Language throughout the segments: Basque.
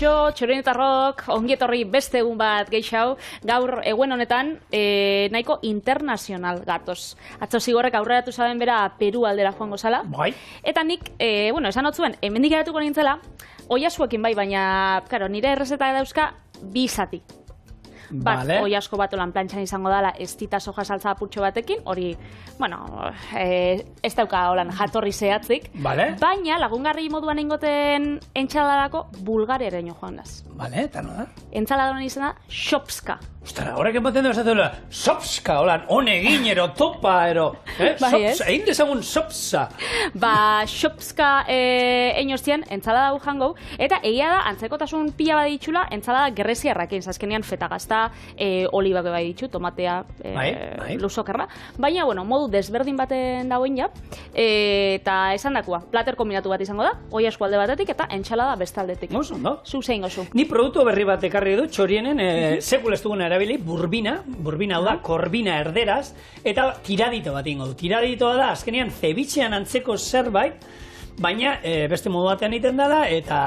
Kaixo, txorienetarrok, ongietorri beste egun bat geixau, gaur eguen honetan nahiko internazional gatoz. Atzo zigorrek aurreratu zaben bera Peru aldera joango zala. Bai. Eta nik, esan otzuen, hemendik eratuko nintzela, oiasuekin bai, baina, karo, nire errezeta dauzka bi zati. Bat, vale. Oiasko bat olan plantxan izango dela estita soja saltza apurtxo batekin, hori, ez dauka olan jatorri zehatzik, vale. Baina lagungarri moduan ingoten entxaladako Bulgariaraino joan gaz. Vale, eta no da? Entxaladaren izan da Shopska. Ostara, horrek enpaten du esatuela, Shopska, holan, honegin, topa, egin dezagun Shopsa. Shopska einorzien, entxalada hau jango, eta egia da, antzekotasun pila baditxula, entxalada gerreziarrakin, zazkenean feta gazta, olibak bai ditxu, tomatea, luzokerra. Baina, modu desberdin baten dagoen ja, eta esan dakua, plater kombinatu bat izango da, oiasko alde batetik, eta entxalada bestaldetik. Ondo. Zu zein gozu. Ni produktu berri bat ekarri du, txorienen, sekul ez duguna erabili, burbina hau da, korbina erderaz, eta tiradito bat ingo du. Tiraditoa da, azkenean, zebitxean antzeko zerbait, baina beste modu batean egiten da, eta,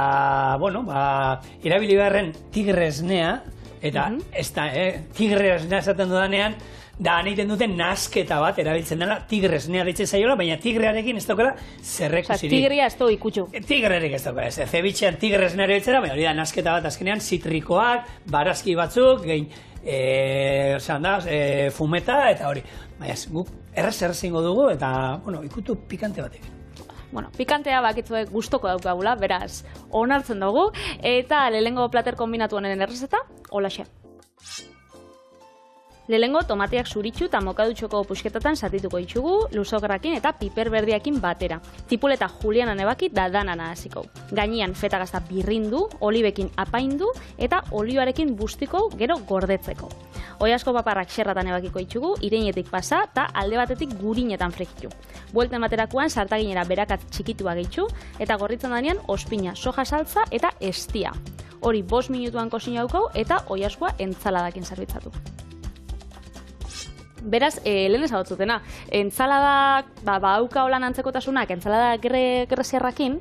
erabili beharren tigresnea, eta ez da, tigresnea esaten dudanean, da egiten duten nasketa bat erabiltzen dela, tigresnea ditzen zaiola, baina tigrearekin ez daukela zerrekusirik. Tigrea ez du ikutxu. Tigrearekin ez daukela, zebitxean tigresnea erabiltzera, baina hori da nasketa bat azkenean, zitrikoak, barazki batzuk, fumeta, eta hori. Baina, guk erraz ingo dugu, eta, ikutu pikante batek. Pikantea bakitzuek gustoko daukagula, beraz, onartzen dugu, eta lehengo plater kombinatu honen errezeta, holaxe. Lehengo tomateak zuritxu eta mokadutxoko pusketatan zatituko ditugu, luzokerrakin eta piper berdiakin batera. Tipuleta julianan ebaki da danana hasiko. Gainean feta gazta birrindu, olibekin apaindu eta olioarekin bustiko gero gordetzeko. Oiasko paparrak xerratan ebakiko ditugu, ireinetik pasa eta alde batetik gurinetan frekitu. Buelten baterakoan sartaginera berakat txikitua gehitzu eta gorritzen danean ospina, soja saltza eta estia. Hori 5 minutuan kozina daukau eta oiaskoa entzaladakin zerbitzatu. Beraz, lehen ezagutzutena, entzaladak, hauka holan antzekotasunak, entzalada gerreziarrakin,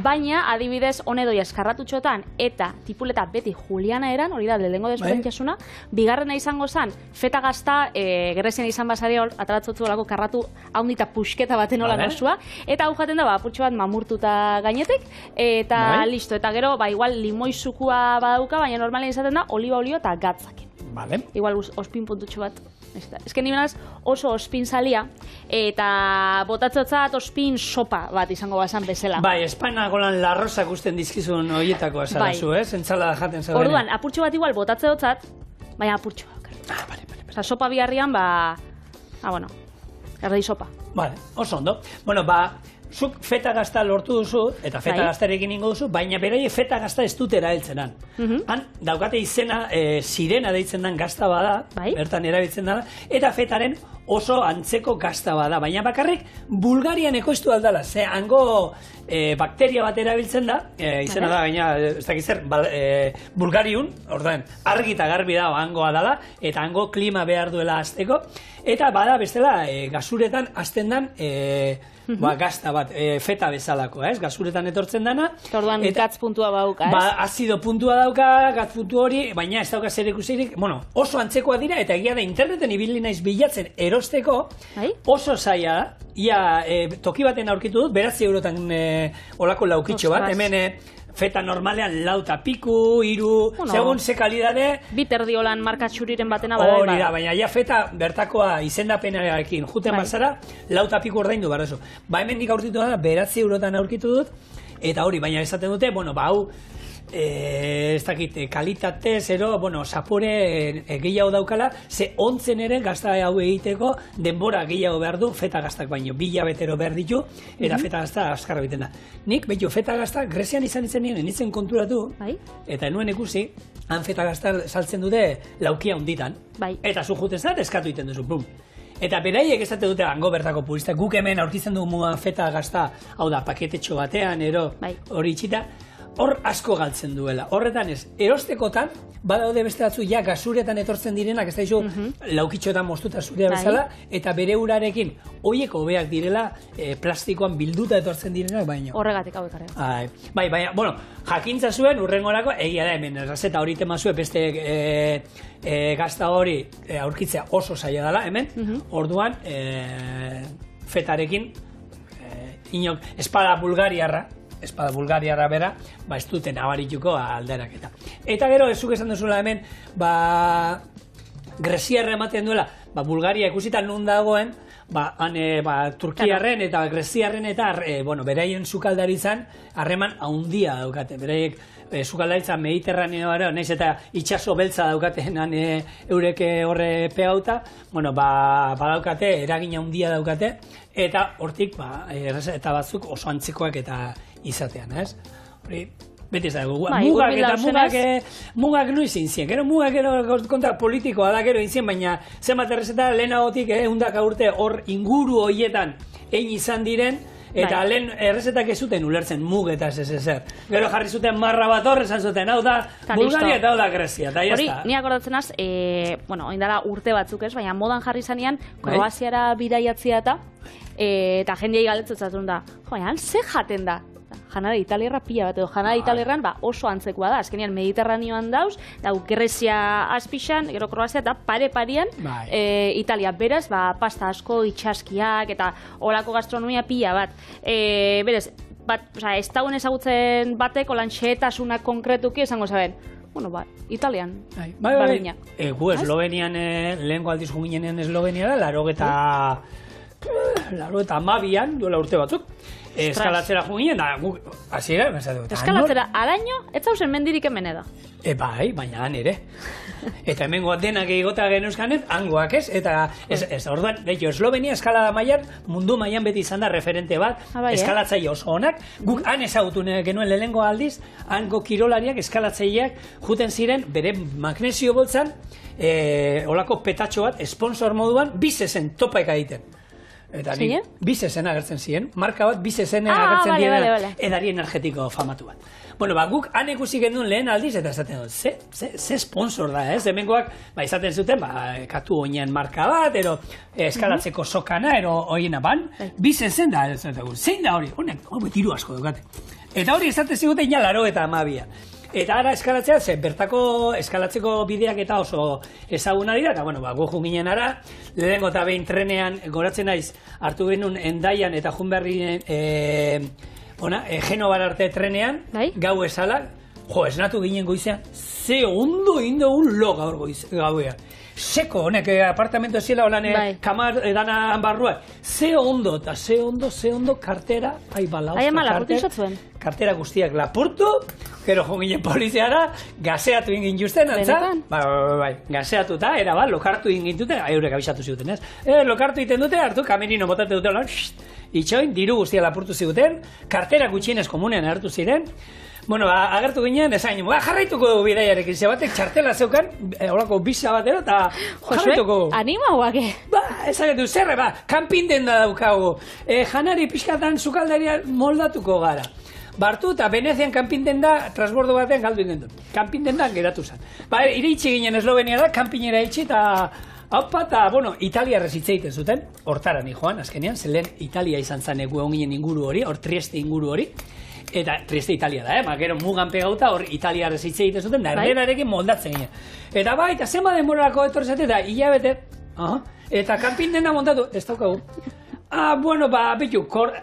baina, adibidez, honedoia eskarratutxotan eta tipuleta beti juliana eran, hori da, lehengo desberdintasuna, bigarrena izango zen, feta gazta, gerrezian izan basari hor, ataratzotzu olako karratu haundita pusketa baten holan osua, eta hau jaten da, apurtxo bat mamurtuta gainetik, eta listo, eta gero, igual limoizukua badauka, baina normalen izaten da, oliba olio eta gatzakin. Igual ospin puntutxo bat. Ez que nimenaz oso ospin salia, eta botatzotzat ospin sopa bat izango bazan bezala. Espainagolan larrosak usten dizkizun horietako azalazu, entzalada jaten zagoen. Orduan, apurtxo bat igual botatzotzat, baina apurtxo. Sopa biharrian, erdi sopa. Oso ondo. Zuk feta gazta lortu duzu, eta feta gaztarekin ingo duzu, baina beraie feta gazta ez dut erabiltzenan. Han, daukate izena, sirena deitzen den gazta bada, bertan erabiltzen dela, eta fetaren oso antzeko gazta bada, baina bakarrik Bulgarian ekoiztu aldala, ze hango bakteria bat erabiltzen da, izena da, baina ez dakiz zer, Bulgariun, orduan, argi eta garbi da hangoa dela, eta hango klima behar duela azteko, eta bada bestela, gazuretan azten den, gazta bat, feta bezalako, gazuretan etortzen dana. Orduan, gatz puntua bauka, azido puntua dauka, gatz puntu hori, baina ez dauka zer ikusirik, oso antzekoa dira, eta egia da interneten ibili naiz bilatzen erosteko, oso zaila da, ia toki baten aurkitu dut, 9 eurotan olako laukitxo bat, hemen feta normalean 4 piku, 3, segun ze kalidade. Biterdi holan markatxuriren batena bada. Hori da, baina ja feta bertakoa izendapenarekin juten bazara, 4 piku ordaindu barazu. Hemen nik aurkitu da, 9 eurotan aurkitu dut, eta hori, baina esaten dute, hau, ez dakit, kalitate, zapore gehiago daukala, ze ontzen ere gazta hau egiteko denbora gehiago behar du feta gaztak baino, 2 hilabetero behar ditu, eta feta gazta askarra egiten da. Nik, feta gazta, Grezian izan nintzen konturatu, eta enuen ikusi, han feta gazta saltzen dute laukia hunditan, eta zu juten zat, eskatu egiten duzu, bum. Eta beraiek esate dute hango bertako puristak, guk hemen aurkitzen dugu feta gazta, hau da, paketetxo batean, hori itxita, hor asko galtzen duela. Horretan ez, erostekotan, badaude beste batzu, ja, gasuretan etortzen direnak, ez da izu, laukitxotan moztuta zurea bezala, eta bere urarekin, hoiek hobeak direla, plastikoan bilduta etortzen direnak, baina. Horregatik hau ekarri. Bai, baina, bueno, jakintza zuen, urrengorako, egia da hemen, errazeta hori tema zuen, beste gazta hori aurkitzea oso zaila dela, hemen, orduan, fetarekin, inok, espada bulgariarra bera, ez duten abarituko alderaketa. Eta gero, zuk esan duzula hemen, Greziarra ematen duela, Bulgaria ikusita nun dagoen, Turkiarren eta Greziarren eta, beraien sukaldaritzan harreman haundia daukate. Beraiek sukaldaritza mediterraneoa, nahiz eta itxaso beltza daukaten eureke horre pegauta, badaukate, eragin haundia daukate, eta hortik, eta batzuk oso antzekoak eta izatean, ez? Hori, beti ez dago, mugak noiz inzien, gero mugak kontra politikoa da gero inzien, baina zenbat errezeta lehenagotik eundaka urte hor inguru horietan egin izan diren, eta lehen errezetak ez zuten ulertzen mug eta SSR. Gero jarri zuten marra bat hor, esan zuten, hau da Bulgaria eta hau da Grezia, eta jazta. Hori, ni akordatzen az, oindala urte batzuk ez, baina modan jarri zanean, Kroaziara bidaiatzea eta jendeai galdetzen da, ze jaten da? Janara italierra pila bat, edo janara italierran oso antzekoa da, azkenean Mediterraneoan dauz, Grezia azpixan, gero Kroazia eta pare-parian Italia. Beraz, pasta asko, itxaskiak eta olako gastronomia pila bat. Berez, ez dauen ezagutzen batek, olan xehetasunak konkretuki esango zaben. Italian. Bai. Gu Eslovenian, lehenko aldiz junginean Eslovenia da, 82an, duela urte batzuk. Eskalatzera juginen, da, guk, hasiera, eskalatzera, alaino, ez zauzen mendirik hemen eda. Bai, baina han ere. Eta hemengo denak egota geneuzkanet, hangoak ez, eta orduan, Eslovenia eskalada mailan, mundu mailan beti izan da referente bat, eskalatzaile oso honak, guk han ezagutu genuen lehengo aldiz, hango kirolariak, eskalatzaileak, juten ziren, bere magnesio boltzan, olako petatxo bat, sponsor moduan, bizezen topaik egiten. Eta ni bizezen agertzen ziren, marka bat bizezen agertzen diren edari energetiko famatu bat. Guk han ikusi genuen lehen aldiz, eta esaten dut, ze sponsor da, ez? Hemengoak, izaten zuten, katu oinean marka bat, ero eskalatzeko sokana, ero oiena ban, bizezen da, zein da hori, honek, tiru asko dukate. Eta hori esaten ziguten ja 82a. Eta ara eskalatzea, bertako eskalatzeko bideak eta oso ezaguna dira, eta gu ginen ara, lehenengo eta behin trenean, goratzen naiz, hartu genuen Endaian eta Junberrien Genovar arte trenean, gau esala, esnatu ginen goizean, ze ondo indogun lo gaur gauean. Seko, honek, apartamento ziela holan kamar edanan barruak. Ze ondo, eta ze ondo kartera, kartera guztiak lapurtu, gero jonginen poliziara, gaseatu ingin justen, antza? Gaseatu eta, lokartu ingin dute, eurek abisatu ziguten, ez? Lokartu iten dute, hartu, kamerino botate dute, itxoin, diru guztia lapurtu ziguten, kartera gutxienez komunean hartu ziren, agertu ginen, esain, jarraituko dugu bidaiarekin, batek txartela zeukan, holako bisa batera, eta jarraituko dugu. Anima huake? Esagetu, zerre, kanpin denda daukagu, janari pixkatan sukaldaria moldatuko gara. Bartu eta Venezian kanpin denda, transbordo batean galdu ingen dut. Kanpin denda geratu zen. Iritsi ginen Eslovenia da, kanpinera itxi eta haupa eta, Italia rezitze egiten zuten, hortara ni joan, azkenean, zelen Italia izan zen egu egon ginen inguru hori, hor Trieste inguru hori, eta Trieste Italia da, gero mugan pegauta, hor Italia rezitze egiten zuten, da erderarekin moldatzen ginen. Eta eta zenba denborarako etorrezate, eta hilabete, eta kanpin denda montatu, ez daukagu. Bitu,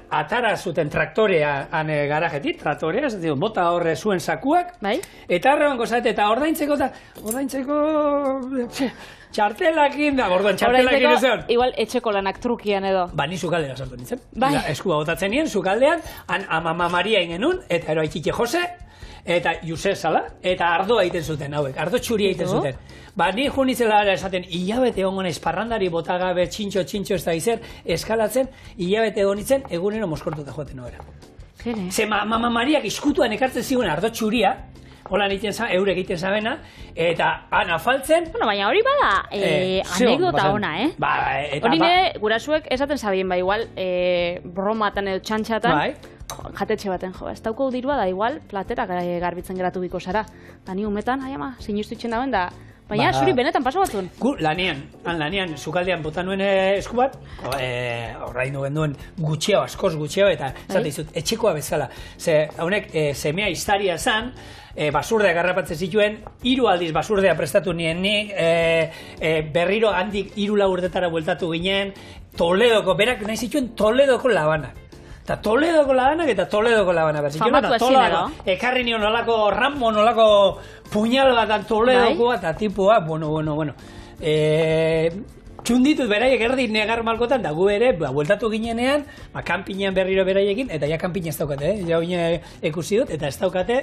atara zuten traktorea garajetik, traktorea, bota horre zuen sakuak, eta arrebanko zate, eta ordaintzeko, txartelakin da, orduan txartelakin ez egon. Igual etxeko lanak trukian edo. Ni sukaldera sartu nintzen. Eskua botatzen nien, sukaldean, Ama Maria ingenun, eta ero Aitite Jose, eta Jose Sala, eta ardoa egiten zuten, hauek, ardo txuria egiten zuten. Ni junitzela esaten, hilabete egon naiz parrandari botagabe, txintxo ez da izer, eskalatzen, hilabete egon nintzen, egunero moskortuta joaten nora. Ze Mama Mariak iskutuan ekartzen zigun ardo txuria, holan eurek egiten zabena, eta afaltzen... Baina hori bada anekdota ona, Hori nire gurasuek esaten zabien, igual bromatan edo txantxatan, jatetxe baten jo, ez dauko dirua da igual platera garbitzen geratu biko zara. Da ni umetan, ai ama, sinistu itxen dauen da, baina zuri benetan paso batzun. Gu lanean, sukaldean bota nuen esku bat, horrain duen duen gutxeo, askoz gutxeo, eta zate izut, etxekoa bezala. Ze, haunek, semea historia zan, basurdea garrapatzen zituen, 3 aldiz basurdea prestatu nien nik, berriro handik 3 urtetara bueltatu ginen, Toledoko, berak nahi zituen Toledoko labanak. Eta Toledoko labanak eta Toledoko labanak. Famatu ezin edo. Ekarri nion nolako Rambo, nolako puñal bat Toledoko eta tipua, bueno. Txunditut beraiek erdi negar malkotan, da gu ere, bueltatu ginenean, kanpinean berriro beraiekin, eta ja kanpina ez daukate, ja oine ikusi dut, eta ez daukate.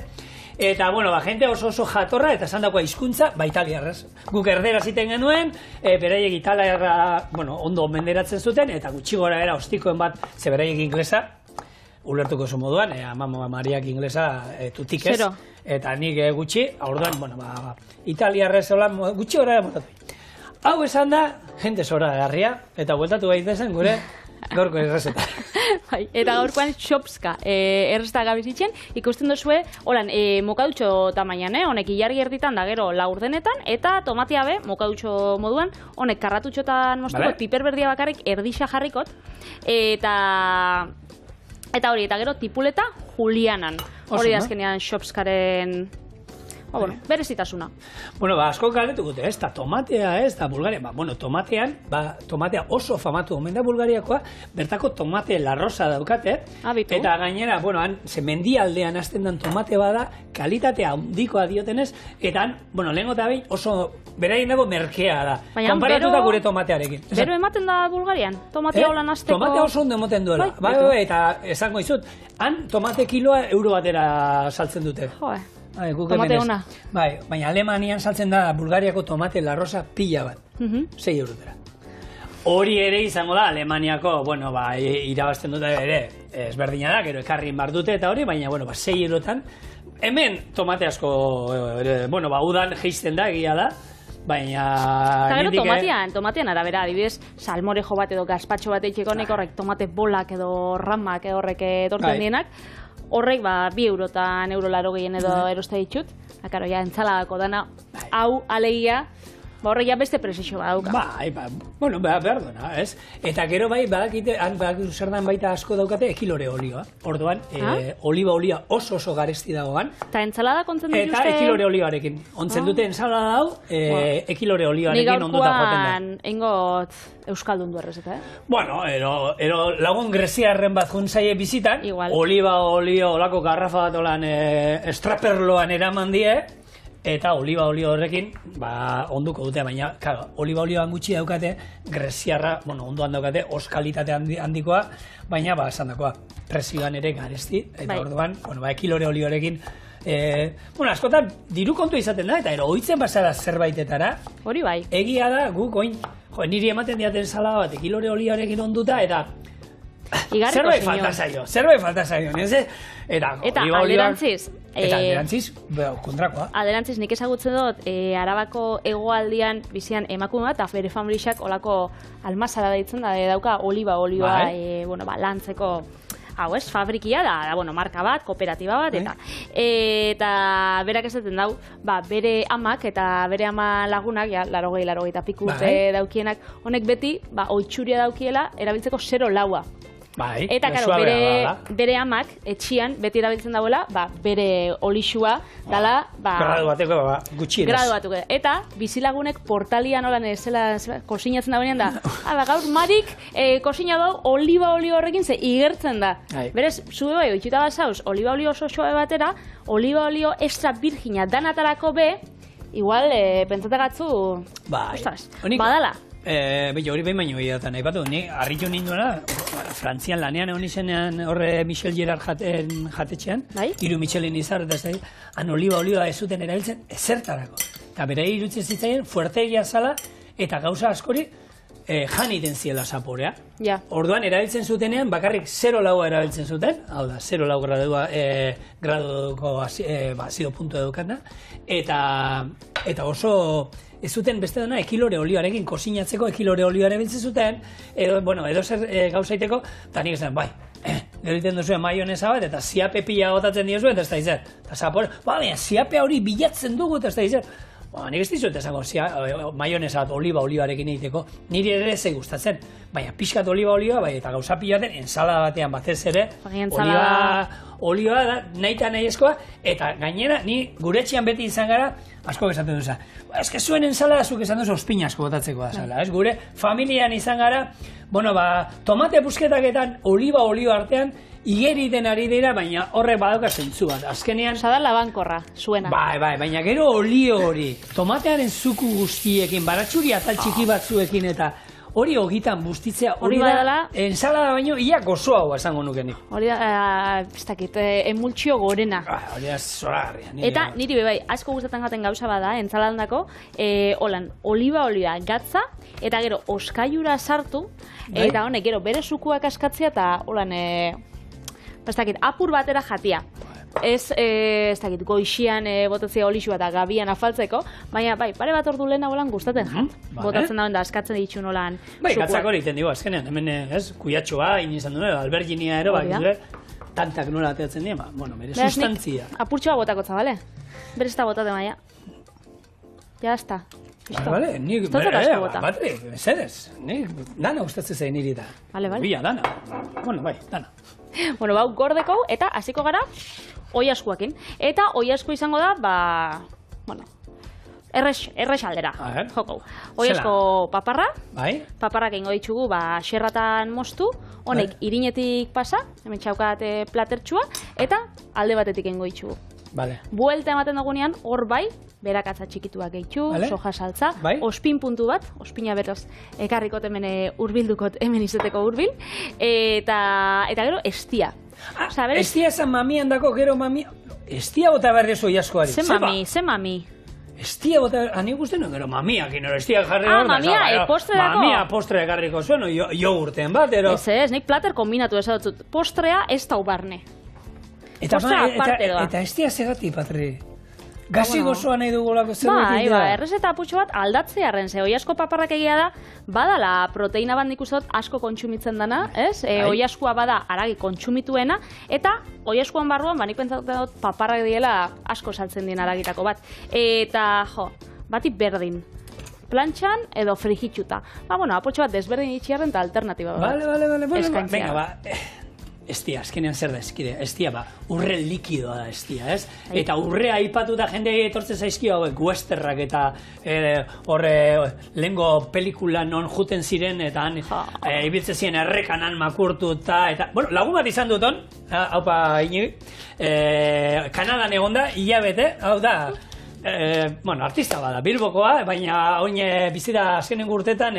Eta, jente oso jatorra, eta esan dagoa hizkuntza, italiarraz. Guk erdera ziten genuen, beraiek italiarra, ondo menderatzen zuten, eta gutxi gora era ostikoen bat, ze beraiek inglesa, ulertuko zu moduan, Mariak inglesa tutik ez. Eta nik gutxi, orduan, italiarrez gutxi gora motatu. Hau esan da, jente zora garria, eta bueltatu gaitezen gure gaurko errezeta. Eta gaurkoan Shopska errezeta gabizitzen, ikusten duzue, holan, mokadutxo tamainan, honek ilargi erditan da gero laurdenetan, eta tomatia be, mokadutxo moduan, honek karratutxotan moztuko, piper berdia bakarrik erdixa jarrikot, eta hori, eta gero tipuleta julianan. Hori azkenean Shopskaren... berezitasuna. Asko galdetu gute, ez da tomatea, ez da Bulgaria. Tomatea oso famatu omen da Bulgariakoa, bertako tomate larrosa daukate, eta gainera, ze mendialdean hasten den tomate bada, kalitatea handikoa diotenez, eta lehenko eta behin oso beraien dago merkea da, konparatuta gure tomatearekin. Bero ematen da Bulgarian? Tomatea holan azteko? Tomatea oso ondo emoten duela. Eta esango izut, han tomate kiloa euro batera saltzen dute. Tomate ona. Baina Alemanian saltzen da Bulgariako tomate larrosa pila bat. 6 eurotera. Hori ere izango da Alemaniako, irabazten dute ere, ezberdina da, gero ekarrin bar dute eta hori, baina 6 eurotan. Hemen tomate asko, udan geisten da, egia da. Baina... Eta gero tomatean arabera, adibidez, salmorejo bat edo gazpatxo bat eitxeko nek horrek tomate bolak edo ramak edo horrek etortzen dienak. Horrek, 2 eurotan, €80 gehien edo eroste ditut. Akaro, entzaladako dana, hau alegia, horrek beste presixo bat dauka. Behar duena, ez? Eta gero badakite, zer dan baita asko daukate, ekilore olioa. Orduan, oliba olioa oso garesti dagoan. Eta entzalada kontzen dituzte... Eta ekilore olioarekin. Ontzen dute entzalada hau, ekilore olioarekin onduta joaten da. Ni gaurkoan engot euskaldun du errezeta, Ero lagun greziarren bat juntzaie bizitan, oliba olio, olako garrafa bat olan estraperloan eraman die, eta oliba olio horrekin, onduko dute, baina, oliba olioan gutxi daukate, greziarra, ondoan daukate, oskalitate handikoa, baina, esan dakoa, presioan ere garesti, eta orduan, ekilore olioarekin, askotan, diru kontu izaten da, eta eroitzen basara zerbaitetara, hori bai, egia da, guk oin, niri ematen diaten salada bat, ekilore olioarekin onduta, eta zerbait falta zaio, eta alderantziz, eta alderantziz, kontrakoa. Alderantziz, nik ezagutzen dut, Arabako hegoaldian bizian emakume bat, eta bere familiak olako almazara deitzen da, dauka oliba olioa, lantzeko, hau ez, fabrikia da, marka bat, kooperatiba bat, eta berak esaten dau, bere amak eta bere ama lagunak, 80 eta piku urte daukienak, honek beti, oitxuria daukiela, erabiltzeko 0,4. Eta, bere amak, etxian, beti erabiltzen dauela, bere olixua, dala, gradu bateko, gutxienez. Gradu bateko. Eta, bizilagunek portalian olan zela, kosinatzen dagoenean da, gaur Marik, kosina dau, oliba olio horrekin ze igertzen da. Berez, zube bai, oitxuta bazauz, oliba olio oso soe batera, oliba olio extra virgina danatarako be, igual, pentsategatzu, ostras, badala. Hori behin baino egitetan, nahi batu, ni harritu ninduena, Frantzian lanean egon izenean horre Michel Gerard jatetxean, hiru Michelin izar, eta ez da, han oliba ez zuten erabiltzen ezertarako. Eta bere irutzen zitzaien, fuertegia zala, eta gauza askori, janiten ziela zaporea. Orduan, erabiltzen zutenean, bakarrik 0,4 erabiltzen zuten, hau da, 0,4 graduko azido puntu edukanda, eta oso... Ez zuten beste dena ekilore olioarekin, kosinatzeko ekilore olioare biltzen zuten, edo zer gauzaiteko, eta nik esan, gero iten duzuen maionesa bat, eta ziape pila gotatzen diozu, eta ez da izan. Eta zapore, ziape hori bilatzen dugu, eta ez da izan. Nik ez dizuet esango, maionesa bat olibarekin egiteko, niri ere ez gustatzen. Baina pixkat oliba, bai, eta gauza pila den, ensalada batean batez ere, oliba da, nahi eta nahi eskoa, eta gainera, ni gure etxean beti izan gara, asko esaten duza. Ez que zuen ensalada zuk esan duzu ospina asko botatzeko da zela, ez? Gure familian izan gara, tomate busketaketan oliba artean, igeri den ari dira, baina horrek badauka zentzu bat. Azkenean... Zada labankorra, zuena. Bai, baina gero olio hori, tomatearen zuku guztiekin, baratxuri atal txiki batzuekin eta hori hogitan bustitzea, hori da, ensalada baino, ia gozoa esango nukenik. Hori da, ez dakit, emultsio gorena. Hori da, zoragarria. Eta niri bai, asko gustatzen gaten gauza bada, entsaladandako, holan, oliba, gatza, eta gero, oskaiura sartu, eta honek, gero, bere zukuak askatzea, eta holan, ez dakit, apur batera jatia. Ez dakit, goixian botatzea olixua eta gabian afaltzeko, baina bai, pare bat ordu lehena holan gustatzen jat. Botatzen dauen da, askatzen ditu nolan zukuak. Bai, gatzak hori iten digu, azkenean, hemen, ez, kuiatxoa, inizan duen, alberginia ero, bai, dure, tantak nola ateatzen dira, bere sustantzia. Apurtxoa botakotza, bale? Bere ez da botate maia. Ja, ez da. Bale, nik, batri, mesedez, nik dana gustatzen zain niri da. Bale. Bila, dana. Bai, dana. Bau gordeko, eta hasiko gara oiaskuakin. Eta oiasku izango da, errex aldera. Joko. Oiasko paparra. Paparrak ingo ditugu, xerratan moztu. Honek irinetik pasa, hemen txaukat platertxua, eta alde batetik ingo ditugu. Buelta ematen dugunean, hor bai, berakatza txikituak gehitu, soja saltza, ospin puntu bat, ospina beroz ekarrikot hemen urbildukot hemen izeteko urbil, eta gero estia. Estia esan mamian dako, gero mamia, estia bota behar dezu oiaskoari. Ze mami? Estia bota, ani guztien, gero mamiak, inor estia jarri hor. Mamia, postre dako? Mamia postre ekarriko zuen, jogurten bat, ero. Ez, nik plater kombinatu ez dut, postrea ez da ubarne. Eta estia segati, Patri? Gazi gozoa nahi dugulako zerbait. Bai, errezeta aputxo bat aldatzearen, ze oiasko paparrak egia da, badala proteina bat nik uste dut asko kontsumitzen dana, ez? Oiaskua bada aragi kontsumituena, eta oiaskuan barruan, nik pentsatzen dut paparrak diela asko saltzen dien aragitako bat. Eta, bati berdin. Plantxan edo frijitxuta. Aputxo bat desberdin itxiarren eta alternatiba bat. Bale. Venga, estia, azkenean zer da eskide, estia urre likidoa da estia, ez? Eta urrea aipatu da jende etortzen zaizkio hauek westerrak eta horre lehengo pelikula non juten ziren eta han ibiltzen ziren errekan han makurtu eta lagun bat izan duton, haupa inibi, Kanadan egonda, hilabete, hau da, artista bada, Bilbokoa, baina oin bizita azkenengo urtetan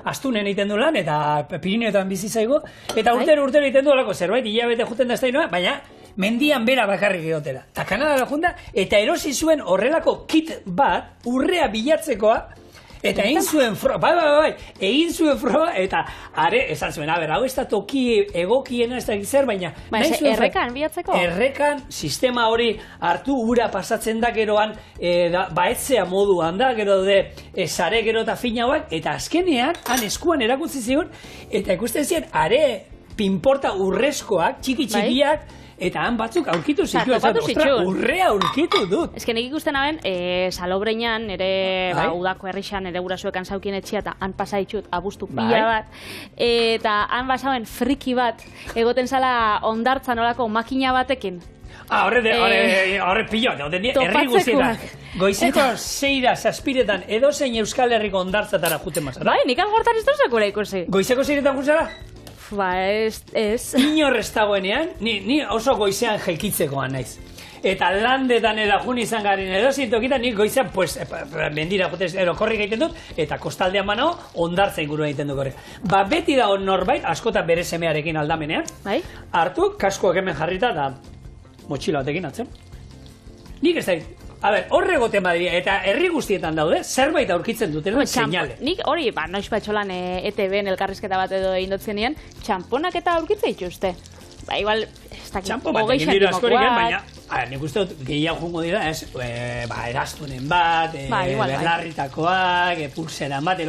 astunen egiten du lan, eta Pirineotan bizi zaigu, eta urtero egiten du alako zerbait, hilabete juten da ez da baina mendian bera bakarrik egotera. Eta Kanadara junda, eta erosi zuen horrelako kit bat, urrea bilatzekoa, eta egin zuen froga, egin zuen froga, eta are, esan zuen, hau ez da toki egokiena ez da zer, baina... Errekan bilatzeko? Errekan, sistema hori hartu ura pasatzen da geroan, baetzea moduan da, gero sare gero eta fina hauak, eta azkenean, han eskuan erakutzi zion, eta ikusten ziren, are, pinporta urrezkoak, txiki-txikiak, eta han batzuk aurkitu zituen, urrea aurkitu dut. Ez que nik ikusten hauen, salobreinan, ere udako herrixan, ere gurasuekan zaukien etxea, eta han pasa ditut abuztu pila bat, eta han basauen friki bat, egoten zala ondartzan olako makina batekin. Horre pilo, herri guztietan. Goizeko 6 zazpiretan edozein Euskal Herriko ondartzatara juten mazara. Bai, nik algortan ez duzakura ikusi. Goizeko 6etan juzara? Ez. Inor ez dagoenean, ni oso goizean jelkitzekoan naiz. Eta landetan edajun izan garen edozein tokitan, nik goizean, mendira jotez, korrik egiten dut, eta kostaldean banao, ondartza ingurua egiten dut korrik. Beti dago norbait, askotan bere semearekin aldamenean, hartu, kaskoak hemen jarrita, da motxila batekin atzen. Nik ez da, horre goten badira, eta herri guztietan daude, zerbait aurkitzen duten, seinale. Nik hori, noiz batxolan ETV-en elkarrizketa bat edo indotzen nien, txamponak eta aurkitzen dituzte. Igual, ez dakit, hogei xantimokoak. Baina, nik uste dut gehiago jungo dira, eraztunen bat, berlarritakoak, pulseran bat,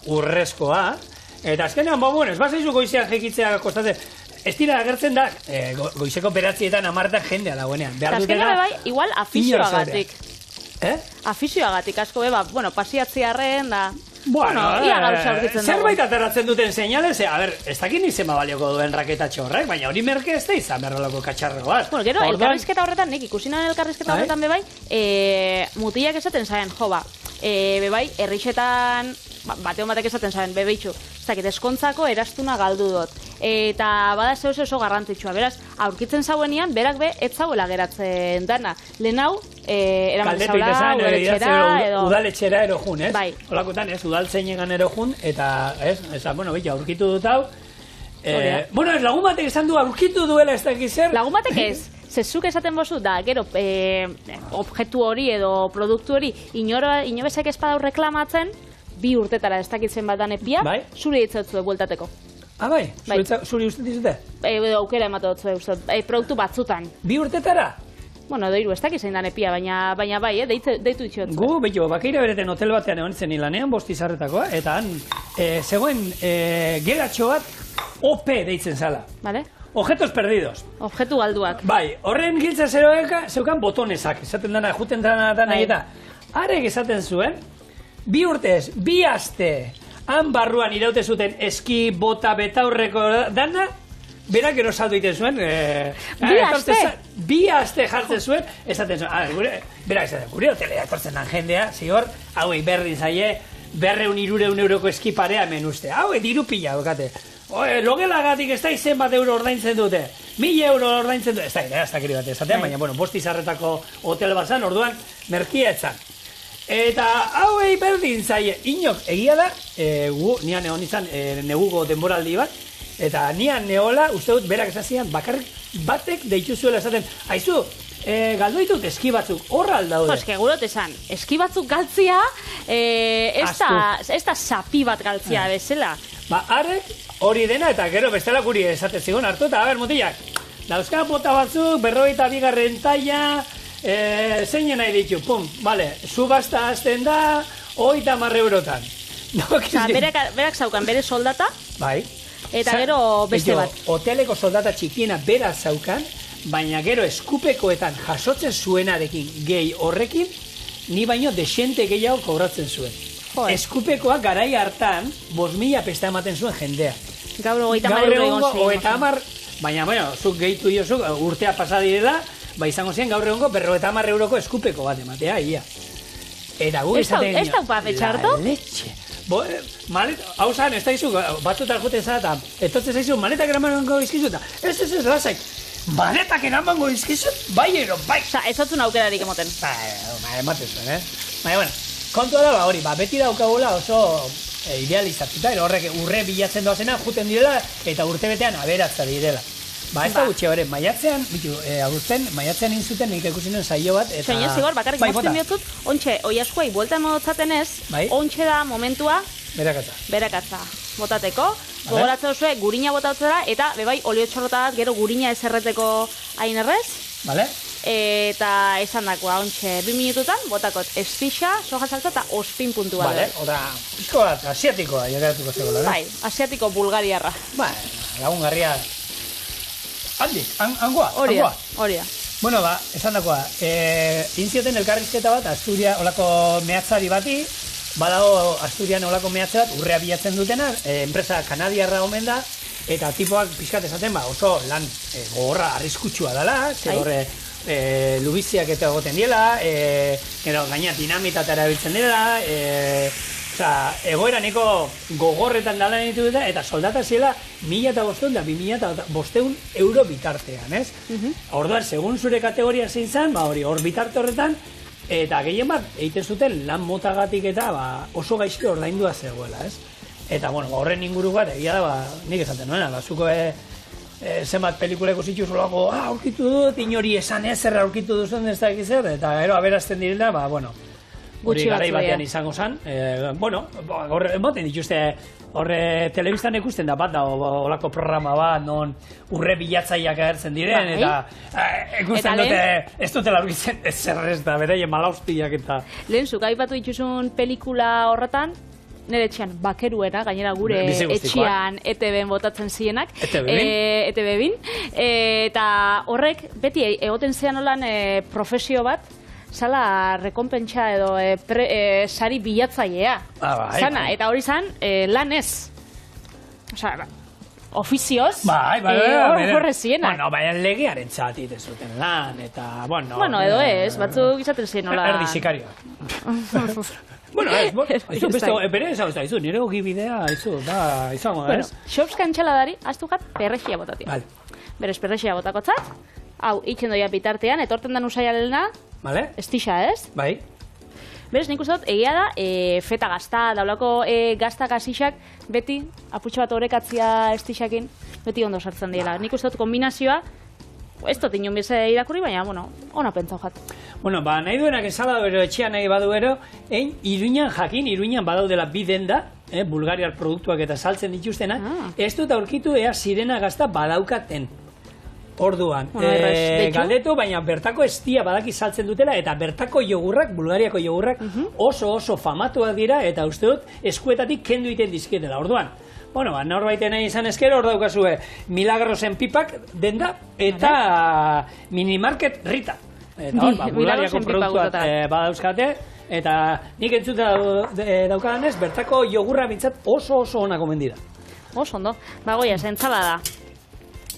urrezkoa. Eta azkenean, ez bazaizu goizean jekitzea kostatzen, ez dira agertzen da, goizeko 9:00 10:00 jendea dagoenean. Azkenean bai, igual afizioagatik. Afizioagatik, asko beba, bueno, pasiatziarren da... Bueno, ia gauza aurkitzen dago. Zerbait ateratzen duten seinales, a ber, ez dakit izema balioko duen raketatxo horrek, baina hori merke ez da izan berrolako katxarro bat. Bueno, gero, elkarrizketa horretan, nik ikusi nahen elkarrizketa horretan bebai, mutilak esaten zaen, jo ba, bebai, errixetan, bateon batek esaten zaen, bebeitxu, ez dakit, eskontzako erastuna galdu dut. Eta bada zeu oso garrantzitsua, beraz, aurkitzen zauenean, berak be, ez zauela geratzen dana. Lehen hau, eraman zaula, udaletxera, edo... Udaletxera erojun, ez? Bai. Olakotan, ez, udaltzeinegan erojun, eta, ez, bueno, bitu, aurkitu dut hau. Bueno, ez, lagun batek esan du, aurkitu duela ez dakiz zer. Lagun batek ez. Zezuk esaten bozu, da, gero, objektu hori edo produktu hori, inobezak espadau reklamatzen, 2 urtetara ez dakitzen bat danepia, zure hitzatzue bueltateko. Bai? Zuri uste dizute? Aukera emate dut uste, produktu batzutan. 2 urtetara? Bueno, doiru, ez dakizein danepia, baina bai, deitu ditxot. Gu, behitu, Bakeira bereten hotel batean egon zen ilanean, 5 izarretakoa, eta han, zegoen geratxo bat, OP deitzen zala. Vale. Objetos perdidos. Objektu galduak. Bai, horren giltza zeukan botonesak, esaten dana, juten dana eta arek esaten zuen, 2 urtez, 2 aste, han barruan iraute zuten eski, bota, betaurreko dana, berak gero saldu iten zuen. 2 aste? 2 aste jartzen zuen, esaten zuen. Berak esaten, gure hotelea etortzen dan jendea, zigor, hauei berdin zaie, 200-300 euroko eskiparea hemen uste. Hauei diru pila, dokate. Logelagatik ez da izen bat euro ordaintzen dute. 1000 euro ordaintzen dute. Ez da kiri bat esatean, baina, bueno, 5 izarretako hotel bazan, orduan, merkia etzan. Eta hauei berdin zaie, inok egia da, nian egon izan neguko denboraldi bat, eta nian neola, uste dut, berak esazian, bakarrik batek deitu zuela esaten, aizu, galdu ditut eski batzuk, horra aldaude. Eske gurot esan, eski batzuk galtzia, ez da sapi bat galtzia bezala. Ba, arrek hori dena, eta gero bestela guri esaten zigon hartu, eta haber, mutilak, dauzka bota batzuk, 42. taila, zeinen nahi ditu, pum, vale, subasta azten da, 30 eurotan. Berak zaukan bere soldata, bai. Eta gero beste bat. Hoteleko soldata txikiena beraz zaukan, baina gero eskupekoetan jasotzen zuenarekin gehi horrekin, ni baino desente gehiago kobratzen zuen. Eskupekoak garai hartan, 5.000 pesta ematen zuen jendea. Gaur 30 euro egon zein. 30, baina, bueno, zuk gehitu diozuk, urtea pasadirela, ba izango ziren gaur egongo 50 euroko eskupeko bat ematea, ia. Eta gu esaten Ez da upa betxarto? La leche. Hau zan, ez da izu, batzutan juten zara, etortzen zaizu, maletak eramango izkizut, ez, lasai, maletak eramango izkizut, bai ero, bai. Osa, ez otzun aukerarik emoten. Ematen zuen, Baina, bueno, kontua da, hori, beti daukagula oso idealizatuta, horrek urre bilatzen doazena, juten direla, eta urtebetean aberatza direla. Ez da gutxe hori, maiatzean, maiatzean inzuten nik ikusi nuen saio bat, eta... Soñez zigor, bakarrik mozten biotzut, ontxe, oiaskuai, buelta emotzaten ez, ontxe da momentua... Berakatza. Botateko, gogoratzen zuen, gurina botatzera, eta bebai, olio txorrota bat, gero gurina ezerreteko hain errez. Vale. Eta esan dakoa, ontxe, 2 minututan, botakot, espixa, soja saltza eta ospin puntu bat. Vale, oda, pizko bat, asiatikoa, jokaratuko zegoela, Bai, asiatiko bulgariarra. Bai, lagungarria... Handik, hangoa. Horia. Bueno, ba, esan dakoa, inzioten elkarrizketa bat, olako mehatzari bati, badago Asturian olako mehatze bat, urrea bilatzen dutena, enpresa kanadiarra omen da, eta tipoak pixkat esaten, ba, oso lan gogorra arriskutsua dela, zer horre lubiziak eta egoten diela, gaina dinamitat erabiltzen dela, egoera niko gogorretan dala ditu dute, eta soldata ziela 1.500 da 2.500 euro bitartean, ez? Orduan, segun zure kategoria zein zen, hor bitarte horretan, eta gehien bat, egiten zuten lan motagatik eta oso gaizki ordaindua zegoela, ez? Eta, bueno, horren inguru bat, egia da, nik esaten nuena, zuko zenbat pelikuleko zituz olako, aurkitu dut, inori esan ezerra aurkitu duzen ez dakiz zer, eta ero aberazten direla, bueno, hori garai batean izango zen, bueno, emoten dituzte, horre telebistan ikusten da bat da, olako programa bat, non urre bilatzaiak agertzen diren, eta ikusten dute, ez dutela aurkitzen ez zerrez da, beraien malaustiak eta... Lehen, zuk aipatu dituzun pelikula horretan, nire etxean bakeruena, gainera gure etxean ETB-en botatzen zienak. ETB-bin. Eta horrek, beti egoten zean olan profesio bat, zala rekonpentsa edo sari bilatzailea. Zana, eta hori zan, lan ez. Osa, ofizioz, horre zienak. Bueno, baina legearen txatit ez zuten lan, eta, bueno, edo ez, batzuk izaten zien hola... Erdi sikarioa. Bueno, ez, beste, bere ez hau ez da, nire ogibidea, da, izango da, ez? Xopska entxaladari, aztukat, perrexia botatia. Berez, perrexia botakotzat, hau, itxen doia bitartean, etorten dan usaialena, estixa, ez? Bai. Berez, nik uste dut, egia da, feta gazta, daulako gazta gazixak, beti, aputxo bat horrekatzia estixakin, beti ondo sartzen diela. Nik uste dut, kombinazioa, ez dut inon bize irakurri, baina, bueno, ona pentsau jat. Bueno, ba, nahi duenak esala bero, etxean nahi badu ero, Iruñan jakin, Iruñan badaudela bi denda, Bulgariar produktuak eta saltzen dituztena, ez dut aurkitu ea sirena gazta badaukaten. Orduan, galdetu, baina bertako estia badaki saltzen dutela, eta bertako jogurrak, Bulgariako jogurrak, oso famatuak dira, eta uste dut eskuetatik kendu iten dizkietela. Orduan, bueno, norbaiten nahi izan eskero, hor daukazue Milagrosen pipak denda, eta Minimarket Rita. Eta hor, Bulgariako produktuak badauzkate, eta nik entzuta daukadanez, bertako jogurra bintzat oso ona komendida. Oso ondo, bagoia, zentzala da,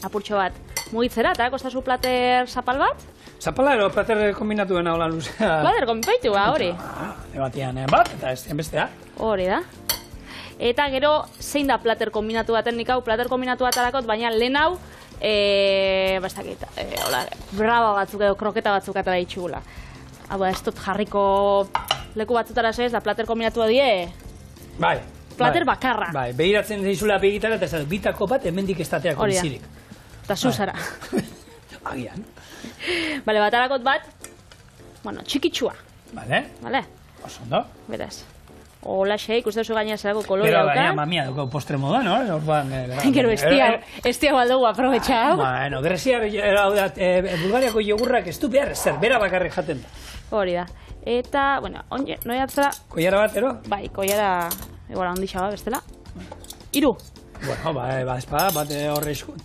apurtxo bat. Mugitzera, eta kostazu plater zapal bat? Zapala ero plater kombinatu dena hola luzea. Plater kombinatu ba, hori? Ebatian bat, eta ez bestea. Hori da. Eta gero, zein da plater kombinatu baten nik hau, plater kombinatu bat arakot, baina lehen hau, bastakit, braba batzuk edo kroketa batzuk eta da itxugula. Hau, ez dut jarriko leku batzutara ez da plater kombinatu die? Bai. Plater bakarra. Bai, behiratzen zaizula begitara, eta ez bitako bat hemendik estateak bizirik. Eta zuzara. Agian. Bale, batarakot bat, bueno, txikitsua. Bale. Bale. Oso ondo. Beraz. Ola xe, ikuste oso gaina zelako kolori dauka. Pero baina mamia duko postre moda, no? Gero estia baldugu aprobetxau. Bueno, Greziar, Bulgariako jogurrak ez du behar zer, bera bakarrik jaten da. Hori da. Eta, bueno, onge, noi atzera... Koiara bat, ero? Bai, koiara, egora ondixaba, bestela. 3. Bueno, espada, bat horre eskun.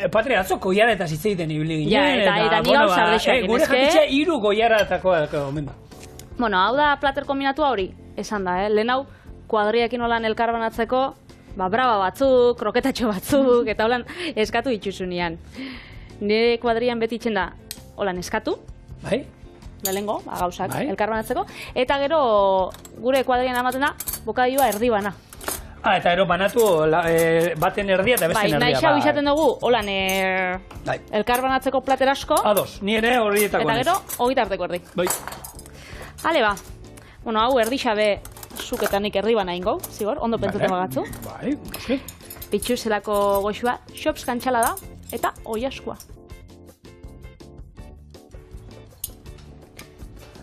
Patria, atzo koiara eta zitzeiten ibili ginen. Ja, eta ni gau zardexoekin, gure jakitxe 3 koiara etako omen da. Bueno, hau da plater kombinatua hori, esan da, lehen hau kuadriakin holan elkarbanatzeko, braba batzuk, kroketatxo batzuk, eta holan eskatu itxusunean. Nire kuadrian beti itxen da, holan eskatu. Bai. Lehengo, gauzak elkarbanatzeko. Eta gero, gure kuadrian amaten da, bokadioa erdi bana. Eta ero banatu baten erdia eta besten erdia. Nahi xau izaten dugu, holan elkarbanatzeko plater asko. Ados, ni ere horietako eta gero, hogitarteko erdi. Bai. Hale ba, bueno, hau erdi xabe zuk eta nik erdi bana ingo, zigor, ondo pentsatu bagatzu. Bai, sí. Pitxu zelako goxua, Xopska entxalada eta oiaskua.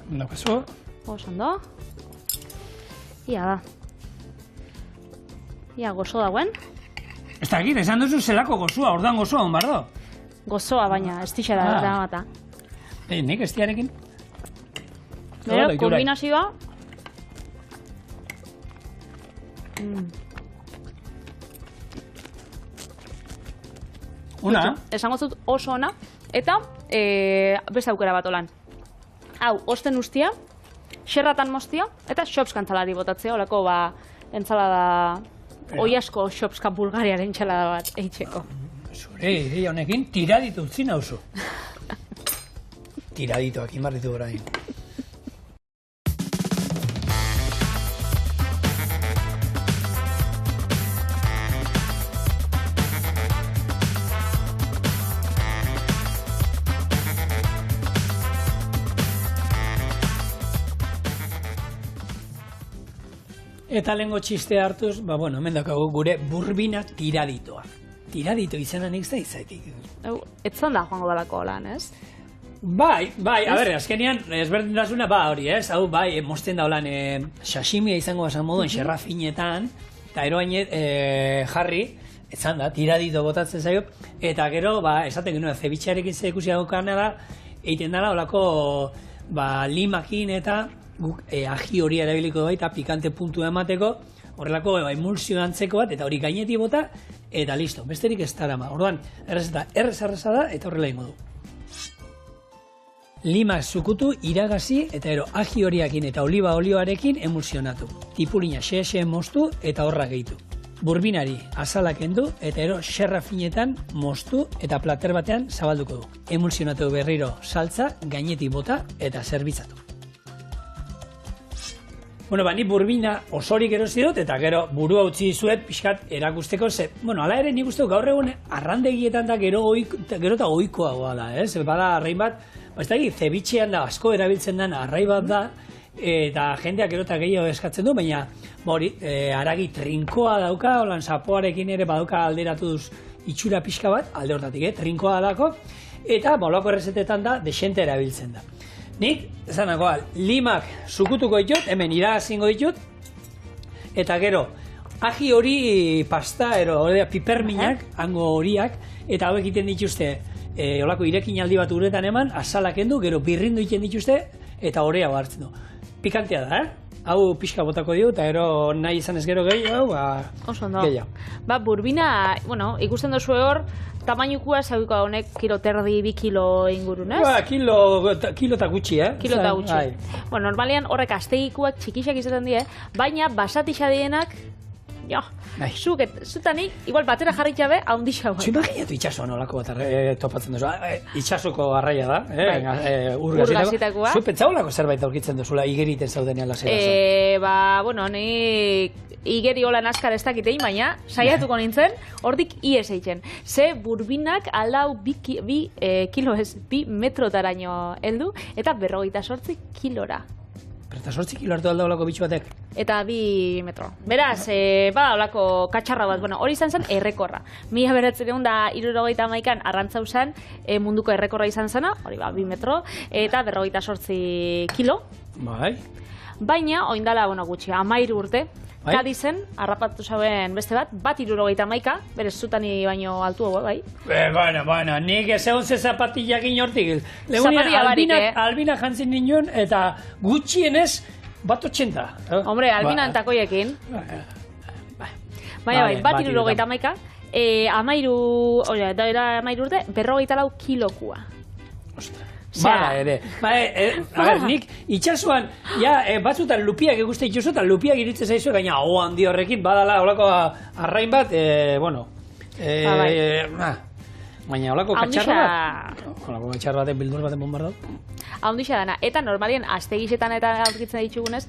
Daukazu. Oso ondo. Ia da. Ia, gozo dagoen. Ez dakit, esan duzu zelako gozua, ordan gozoa, onbardo? Gozoa, baina, ez tixera da mata. Nik ez tiarekin? Bero, kombinazioa... Una? Esango zut oso ona, eta beste aukera bat olan. Hau, osten ustia, xerratan moztia, eta Xopska entzalari botatzea, olako entzalada... Oiasko Xopska Bulgariaren entzalada bat eitzeko. Zure ideia honekin tiradito utzi nauzu. Tiraditoak inbarritu orain. Eta lehengo txistea hartuz, hemen dakago gure burbina tiraditoa. Tiradito izena nik zaitik. Ez zanda joango dalako lan, ez? Bai, a ber, azkenian, ezberdintasuna, hori, ez? Hau, mosten da holan, sashimia izango basan moduen, xerra finetan, eta eroain jarri, ez zanda, tiradito botatzen zaio, eta gero, esaten genuen, zebitxarekin zekusia daukana da, egiten dela, holako, limakin eta, guk aji hori erabiliko baita, pikante puntua emateko, horrelako emulsio antzeko bat, eta hori gainetik bota, eta listo, besterik ez darama. Orduan, errezeta erreza da, eta horrela ingo du. Limak zukutu, iragazi, eta ero aji horiakin eta oliba olioarekin emulsionatu. Tipulina xe moztu eta horra gehitu. Burbinari azalak kendu eta ero xerra finetan moztu eta plater batean zabalduko du. Emulsionatu berriro saltza, gainetik bota eta zerbitzatu. Bueno, ni burbina osorik erosi dut eta gero burua utzi dizuet pixkat erakusteko ze, ala ere nik uste gaur egun arrandegietan da gero eta ohikoagoa da, bada arrain bat, ez da zebitxean da asko erabiltzen den arrai bat da, eta jendeak gero eta gehiago eskatzen du, baina haragi trinkoa dauka, holan zapoarekin ere badauka alderatu duz itxura pixka bat, alde hortatik, trinkoa dako, eta bolako errezetetan da desente erabiltzen da. Nik, ezanakoa, limak zukutuko ditut, hemen iragazingo ditut, eta gero, aji hori pasta, piperminak, hango horiak, eta hau egiten dituzte, olako irekin aldi bat uretan eman, azalak endu, gero birrindu egiten dituzte, eta horea hartzen du. Pikantea da, Hau pixka botako dio, eta gero nahi izan ez gero gehiago, gehiago. Burbina, ikusten duzu hor, tamainukua zauko honek kilo terdi, 2 kilo ingurun, ez? Kilo eta gutxi, Kilo eta gutxi. Normalian horrek astegikuak txikixak izaten die, baina basatixa dienak, zutanik, igual batera jarritxa be, haundixau. Imaginatu itxasoan olako bat topatzen duzu. Itxasoko garraia da, urgazitakoa. Zu pentsaulako zerbait aurkitzen duzula igeriten zaudenean lasera. Nik igeri hola naskar ez dakitein, baina saiatuko nintzen, hortik ies eitzen. Ze burbinak aldau 2 metrotaraino heldu, eta 48 kilora. Eta 8 kilo hartu alda olako bitxu batek? Eta 2 metro. Beraz, olako katxarra bat, hori izan zen errekorra. 1971an arrantzau zen munduko errekorra izan zena, hori 2 metro, eta 48 kilo. Bai. Baina, oindala, gutxi, 13 urte, Kadizen, harrapatu zauen beste bat, 1,71, berez zutani baino altu hau, bai? Nik ez egon ze zapatillakin hortik. Zapatia barik, Albina jantzin ninduen, eta gutxienez, 1,80. Hombre, Albina antakoiekin. Baina, 1,71, 13 urte, 54 kilokua. Ostra. Bala ere. Nik itxasuan, batzutan lupiak ikuste dituzu, eta lupiak iritzen zaizu, gaina hau handi horrekin, badala holako arrain bat, baina holako katxarra baten bildur baten bombardau. Haundixa dana, eta normalien astegisetan eta aurkitzen ditugunez,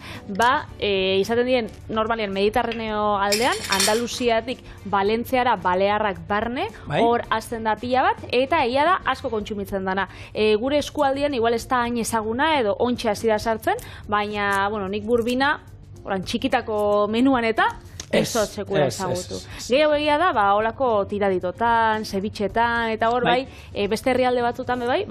izaten diren normalien Mediterraneo aldean, Andaluziatik Valentziara Balearrak barne, hor azten da pila bat, eta egia da asko kontsumitzen dana. Gure eskualdian igual ez da hain ezaguna edo ontsa hasi da sartzen, baina, nik burbina, txikitako menuan eta, ez sekula ezagutu. Gehiago egia da, holako tiraditotan, zebitxetan, eta hor bai, beste herrialde batzutan bai,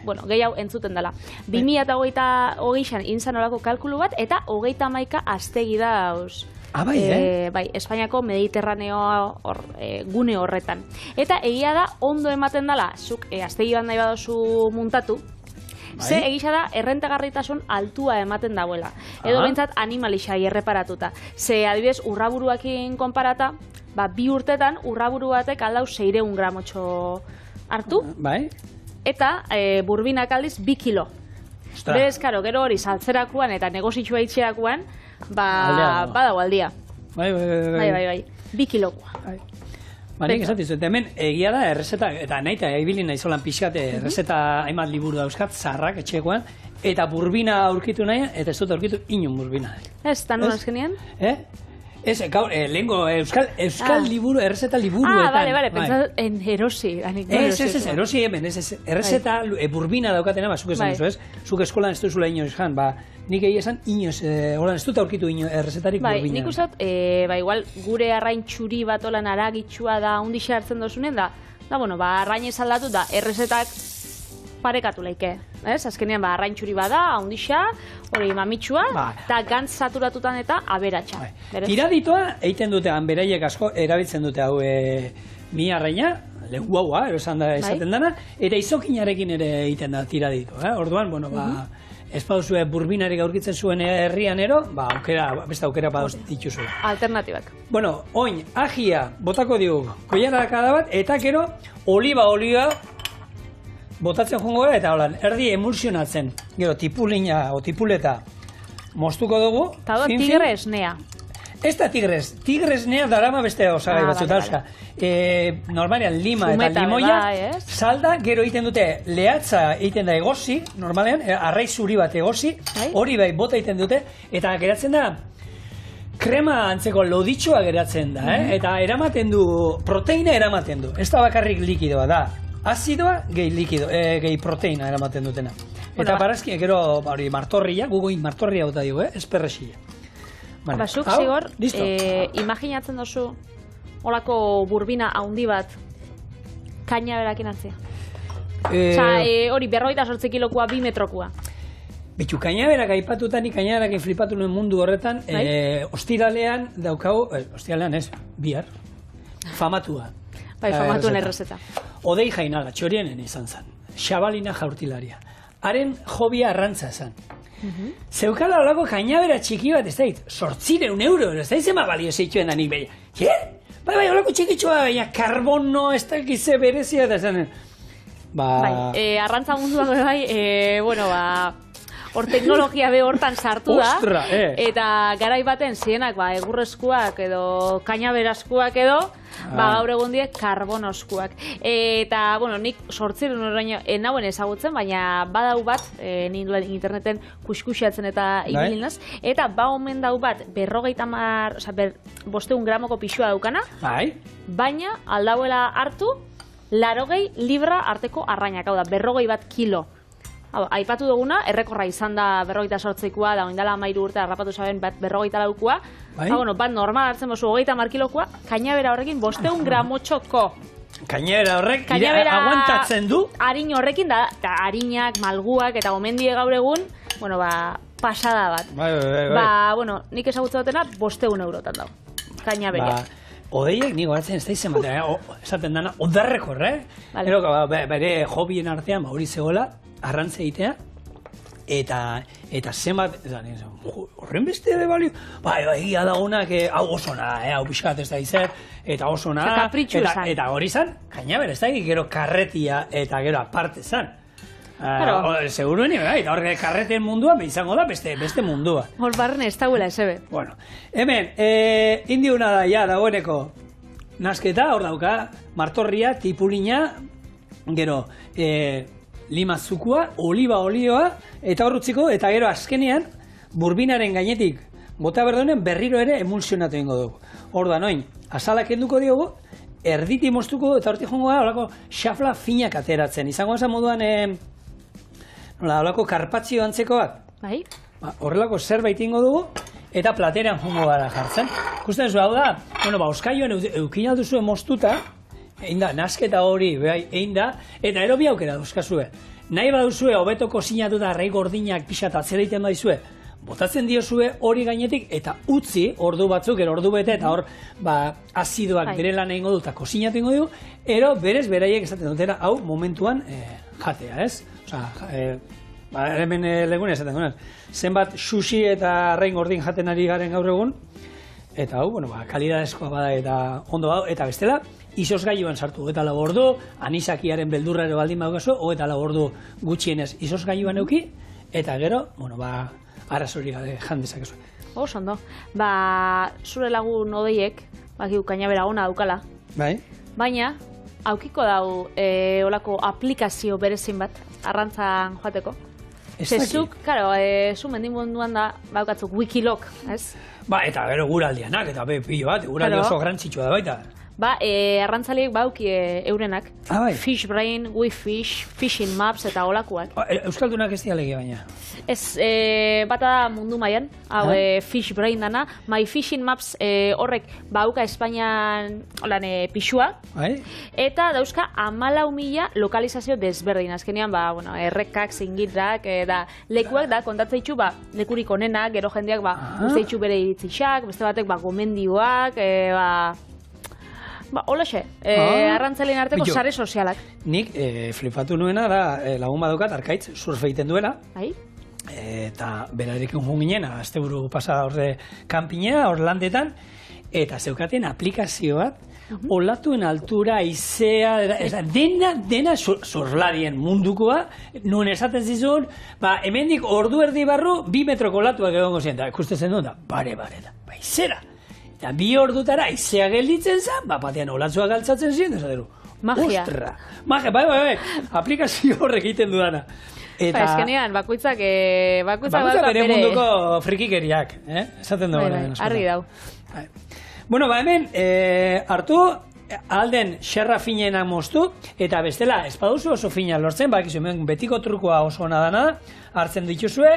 gehiago entzuten dela. 2028an inzan olako kalkulu bat, eta 31 astegi dauz. Bai, Espainiako Mediterraneo gune horretan. Eta egia da, ondo ematen dela, zuk astegi bat nahi badozu muntatu, ze egisa da, errentagarritasun altua ematen dauela. Edo bintzat animalixai erreparatuta. Ze adibidez, urraburuakin konparata, 2 urtetan urraburu batek aldau 600 gramotxo hartu. Bai. Eta burbinak aldiz 2 kilo. Berez, gero hori saltzerakuan eta negozitxua itxerakuan, badago aldia. Bai. 2 kilokoa. Nik esatizu, eta hemen egia da errezeta, eta nahi eta ebilin nahi zolan pixkat errezeta hainbat liburu dauzkat, zaharrak etxekoan, eta burbina aurkitu nahi, eta ez dut aurkitu inun burbina. Ez, eta nola azkenean? Ez, gaur, lehenko euskal liburu, errezeta liburuetan. Bale, pentsat erosi. Ez, erosi hemen, errezeta burbina daukatena, zuk esan duzu, ez? Zuk eskolan ez duzula inoz jan, nik egia esan inoz, ez dut aurkitu errezetarik burbina. Nik usat, igual gure arrain txuri bat olan aragitxua da undixe hartzen dozunen, arrainez aldatu da errezetak parekatu leike. Azkenean, arrain txuri bada, haundixa, hori mamitxua, eta gantz saturatutan eta aberatxa. Tiraditoa, egiten dute, beraiek asko, erabiltzen dute hau mi arraina, lehu haua, esaten dana, eta izokinarekin ere egiten da tiradito. Orduan, ez baduzue burbinarik aurkitzen zuen herrian ero, beste aukera baduz dituzu. Alternatibak. Bueno, oin, ajia, botako digu, koiarakada bat, eta gero, oliba botatzen jongo gara, eta holan, erdi emulsionatzen. Gero, tipulina o tipuleta moztuko dugu. Eta da, tigre esnea. Ez da tigresnea darama beste osagai batzuta. Normalean lima eta limoia, salda, gero egiten dute lehatza egiten da egosi, normalean, arrai zuri bat egosi, hori bai bota egiten dute, eta geratzen da, krema antzeko loditxoa geratzen da, eta eramaten du, proteina eramaten du, ez da bakarrik likidoa da, azidoa gehi proteina eramaten dutena. Eta parazki, gero martorria, gugoin martorria bota dugu, esperrexia. Basuk, zigor, imaginatzen dozu olako burbina haundi bat kaina berakin atzea. Hori, 58 kilokoa, 2 metrokoa. Betxu, kaina berak aipatutan, kaina berak flipatu nuen mundu horretan, ostiralean daukau, ostiralean ez, bihar, famatua. Bai, famatuen errezeta. Odei Jainala, txorienen izan zen, xabalina jaurtilaria. Haren jobia arrantza zen. Zeukala olako kainabera txiki bat, ez dait, 800 euro, ez dait zema balio zeituen da nik behia. Bai, olako txikitxoa, baina karbono, ez dakize berezia, eta zen. Arrantza munduak bai, hor teknologia be hortan sartu da. Ostra, eta garai baten zienak, egurrezkoak edo kainaberazkoak edo, gaur egun diek karbonoskuak. Eta, nik 800 oraino nauen ezagutzen, baina badau bat, ninduen interneten kuskusiatzen eta ibilinaz, eta omen dau bat, 500 gramoko pixua daukana, baina aldauela hartu, 80 libra arteko arrainak, hau da, 50 bat kilo. Aipatu duguna, errekorra izan da 58koa, da oindala 13 urte harrapatu zaben bat 54koa. Bat normal hartzen bozu 30 kilokoa, kainabera horrekin 500 gramotxoko. Kainabera horrek aguantatzen du? Harin horrekin da, harinak, malguak eta gomendie gaur egun, pasada bat. Nik ezagutza batena 500 eurotan dago, kainabera. Odeiek nik horatzen ez da izan bat, esaten dana, odarrekor, bere hobien artean hori zegoela, arrantza egitea, eta zenbat, horren beste balio, egia da honak, hau oso nada, hau pixkat ez da izan, eta oso nada, eta hori zan, kainabera ez da, gero karretia eta gero aparte zan. Seguruen, eta hor karreten mundua, izango da beste mundua. Hor barren ez dauela esebe. Bueno, hemen, indiuna da, ja, dagoeneko, nasketa, hor dauka, martorria, tipulina, gero, limazukua, oliba olioa, eta horrutziko, eta gero azkenean, burbinaren gainetik, bota berdonen berriro ere emulsionatu ingo dugu. Hor da, noin, azalak enduko diogu, erditi moztuko du, eta hortik jongo da, horako xafla finak ateratzen. Izango esan moduan, horako karpatzio antzeko bat. Bai. Horrelako zerbait ingo dugu, eta plateran jongo gara jartzen. Ikusten zu, hau da, oskaioan eukin alduzue moztuta, egin da, nasketa hori, egin da, eta ero bi aukera dauzkazue. Nahi baduzue, hobeto kozinatu da, arrai gordinak pixat atzera egiten baizue, botatzen diozue hori gainetik, eta utzi, ordu batzuk, ordu bete, eta hor, azidoak bere lan egingo du, eta kozinatu egingo du, ero berez beraiek esaten dutera, hau momentuan jatea, ez? Osa, hemen legune esaten duen, zenbat sushi eta arrai gordin jaten ari garen gaur egun, eta hau, kalidadezkoa bada eta ondo hau, eta bestela, izosgailuan sartu, eta lau ordu, anisakiaren beldurra ere baldin badukazu, eta lau ordu gutxienez izosgailuan euki, eta gero, arrazori gabe jan dezakezu. Oso ondo. Zure lagun odeiek, bakiu kainabera ona daukala. Bai. Baina, aukiko dau olako aplikazio berezin bat, arrantzan joateko. Zezuk, karo, zu mendimunduan da, baukatzuk Wikiloc, ez? Eta gero guraldianak, eta pilo bat, guraldi oso grantzitsua da baita. Arrantzaleek bauki eurenak. Fish Brain, WeFish, Fishing Maps eta olakoak. Euskaldunak ez dialegi baina. Ez, bata da mundu mailan, hau Fish Brain dana. My Fishing Maps horrek bauka Espainian pixua. Eta dauzka 14.000 lokalizazio desberdin. Azkenean, errekak, zingitrak, lekuak da, kontatzeitzu, lekurik onenak, gero jendeak, usteitzu bere iritzixak, beste batek, gomendioak, holaxe, arrantzalein arteko sare sozialak. Nik flipatu nuena da lagun badukat, arkaitz, surf egiten duela. eta berarekin joan ginen, asteburu pasa horre kanpinea, hor landetan, eta zeukaten aplikazio bat, olatuen altura, aizea, dena zurlarien mundukoa, nuen esaten zizun, hemendik ordu erdi barru, 2 metroko olatuak egongo ziren, eta ikusten duen da, bare, da, aizera. Eta 2 ordutara aizea gelditzen zen, batean olatzuak altzatzen ziren, esateru. Magia. Ostra, magia, bai, aplikazio horrek egiten dudana. Eskenean, bakoitzak bere munduko frikikeriak, esaten dugu. Argi dau. Bueno, hemen, hartu, alden xerra finenak moztu, eta bestela, espaduzu oso fina lortzen, bakizu, hemen betiko trukoa oso ona dana, hartzen dituzue,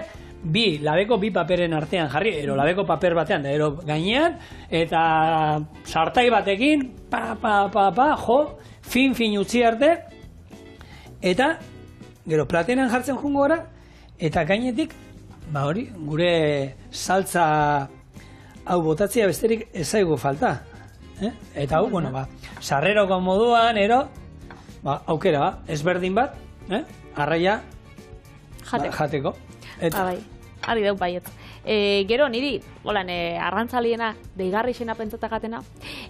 labeko 2 paperen artean jarri, labeko paper batean, da gainean, eta sartai batekin, jo, fin utzi arte, eta, gero, platenan jartzen jungo gara, eta gainetik, hori, gure saltza hau botatzea besterik ez zaigu falta. Eta hau, sarreroko moduan, aukera, ezberdin bat, arraia jateko. Bai, ari dau baiet. Gero, niri, arrantzaliena, deigarri xena pentsatagatena,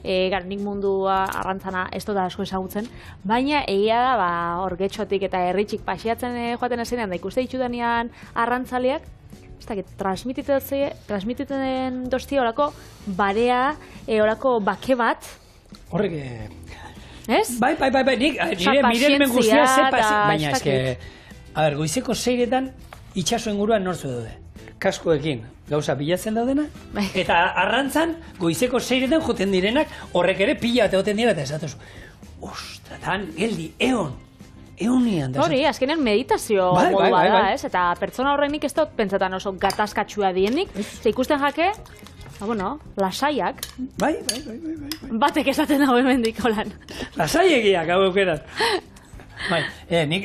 nik mundua arrantzana ez dut asko ezagutzen, baina egia da, orgetxotik eta herritxik pasiatzen joaten ezenean, da ikuste ditudanean arrantzaliak, transmititzen doztia horako barea, horako bake bat. Horrek... Ez? Bai, nik miren guztia ze baina eske... A ber, goizeko 6etan itxaso inguruan nortzu daude. Kaskoekin gauza bilatzen daudena, eta arrantzan goizeko 6etan joten direnak horrek ere pila bat egoten dira eta esatuzu. Ostra, tan geldi, eunian da. Hori, azkenean meditazio modu bada, ez? Eta pertsona horrenik ez dut pentsatan oso gatazkatxua dienik. Ze ikusten jake, lasaiak. Bai. Batek esaten dago hemendik holan. Lasaiegiak hau eukerat. Bai, nik,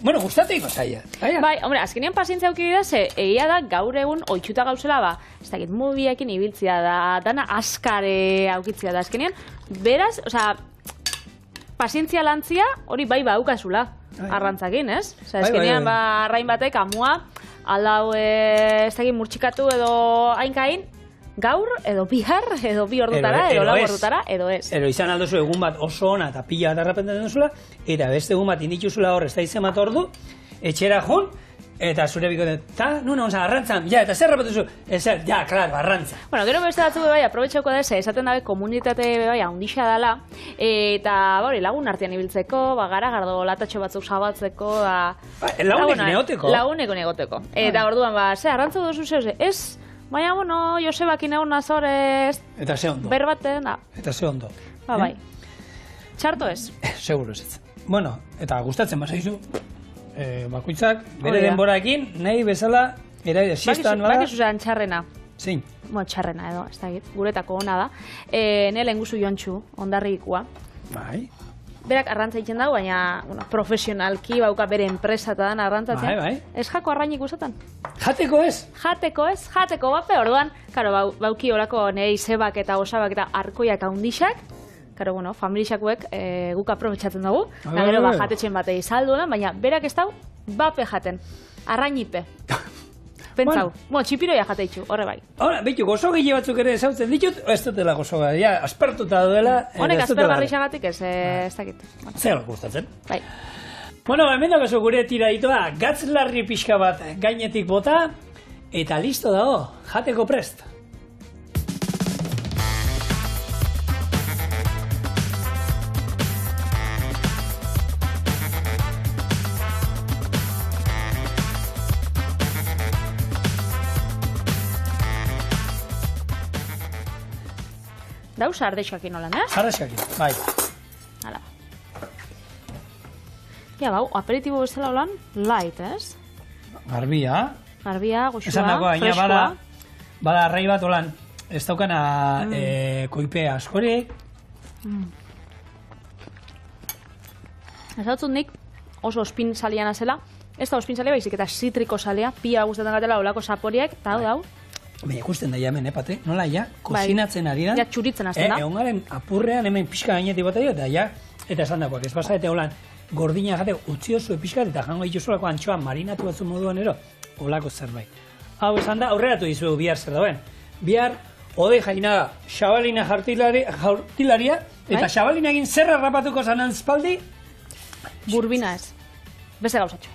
gustateiko zaila. Bai, hombre, azkenean pazientzia aukidea, ze egia da gaur egun oitxuta gauzela, ez dakit, mubiekin ibiltzia da, dana askare aukitzia da, azkenean, beraz, pazientzia lantzia hori bai baukazula arrantzakin, ez? Azkenean, arrain batek amua, aldau, ez dakit, murtxikatu edo hainkain, gaur, edo bihar, edo 2 ordutara, edo 4 ordutara, edo ez. Ero izan aldozu egun bat oso ona eta pila bat arrapenten duzula, eta beste egun bat indituzula hor ez da izan bat ordu, etxera jun, eta zure biko dut, arrantzan, eta zer rapatuzu? Klaro, arrantza. Bueno, gero beste datzu bai, aprobetxauko da, esaten dabe komunitate bai, handixa dela, eta lagun artean ibiltzeko, garagardo latatxo batzuk zabatzeko, lagunek negoteko. Lagunek negoteko. Eta orduan, arrantzu duzu zeu, ez? Baina, Josebakin egon nazorez... Eta ze ondo. Berbaten, da. Eta ze ondo. Bai. Txarto ez? Seguro ez. Bueno, eta gustatzen bazaizu, bakoitzak, bere denboraekin, nahi bezala, siestan bada... Bakizu zean txarrena. Zein? Txarrena edo, ez da git, guretako ona da. Ne lehenguzu Jontxu, ondarrikua. Bai. Berak arrantza egiten dago, baina profesionalki bauka bere enpresa eta dan arrantzatzen. Bai. Ez jako arrainik usaten? Jateko ez? Jateko bape, orduan, bauki horako nahi zebak eta osabak eta arkoiak haundixak, familixakuek guk aprobetxatzen dugu, eta gero jatetxen batei salduena, baina berak ez dau, bape jaten, arrainipe. Pentsau, txipiroia jateitxu, horre bai. Hora, behitu, gozo gile batzuk ere ezautzen ditut, ez dutela gozo gara, aspertuta duela. Honek aspergarrixagatik ez dakit. Zer gustatzen. Bai. Bueno, hemen dago gure tira ditua, gatzlarri pixka bat gainetik bota, eta listo dago, jateko prest. Dau sardexakin holan, ez? Sardexakin, bai. Hala. Aperitibo bezala holan, light, ez? Garbia, goxua, esan dago, freskoa. Bada arrai bat holan, ez daukana koipe askorik. Ez dautzut nik oso ospin saliana zela, ez da ospin salia baizik eta zitriko salia, pia gustatzen gatela olako saporiek, eta hau. Baina ikusten da hemen, Pate, nola kozinatzen ari da. Txuritzen azten da. Egon garen apurrean hemen pixka gainetik bota eta esan dagoak, ez basa eta holan gordina jate, utzi oso pixkat, eta jango dituzulako antxoa marinatu batzu moduan ero, olako zerbait. Hau esan da, aurreratu dizuegu bihar zer dauen. Bihar, Ode Jainaga, Xabalina jaurtilaria, eta Xabalina egin zer harrapatuko zanan espaldi? Burbina ez. Beste gauzatxo.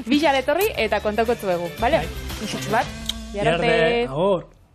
Bilar etorri eta kontako zuegu, bale? Musutxu bat. Bihar arte.